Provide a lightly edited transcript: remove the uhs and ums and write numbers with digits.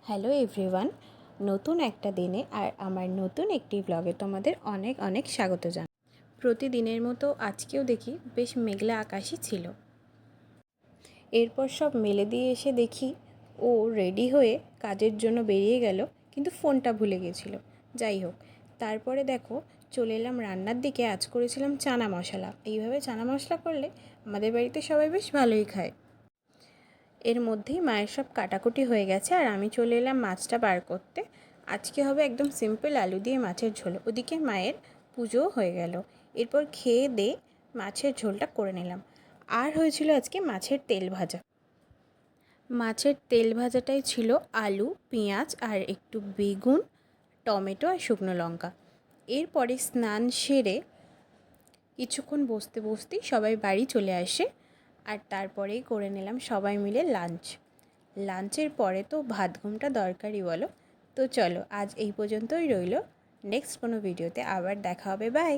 Hello everyone, নতুন একটা দিনে আর আমার নতুন একটি ব্লগে তোমাদের অনেক অনেক স্বাগত জানাই। প্রতিদিনের মতো আজকেও দেখি বেশ মেঘলা আকাশই ছিল। এরপর সব মেলে দিয়ে এসে দেখি ও রেডি হয়ে কাজের জন্য বেরিয়ে গেল, কিন্তু ফোনটা ভুলে গেছিল। যাই হোক, তারপরে দেখো চলে এলাম রান্নার দিকে। আজ করেছিলাম চানা মশলা। এইভাবে চানা মশলা করলে আমাদের বাড়িতে সবাই বেশ ভালোই খায়। এর মধ্যেই মায়ের সব কাটাকুটি হয়ে গেছে আর আমি চলে এলাম মাছটা বার করতে। আজকে হবে একদম সিম্পল আলু দিয়ে মাছের ঝোল। ওদিকে মায়ের পুজোও হয়ে গেল। এরপর খেয়ে দিয়ে মাছের ঝোলটা করে নিলাম। আর হয়েছিল আজকে মাছের তেল ভাজা। মাছের তেল ভাজাটাই ছিল আলু, পেঁয়াজ আর একটু বেগুন, টমেটো আর শুকনো লঙ্কা। এরপরে স্নান সেরে কিছুক্ষণ বসতে বসতেই সবাই বাড়ি চলে আসে। আর তারপরেই করে নিলাম সবাই মিলে লাঞ্চের পরে তো ভাত ঘুমটা দরকারই বলো। তো চলো আজ এই পর্যন্তই রইল। নেক্সট কোনো ভিডিওতে আবার দেখা হবে। বাই।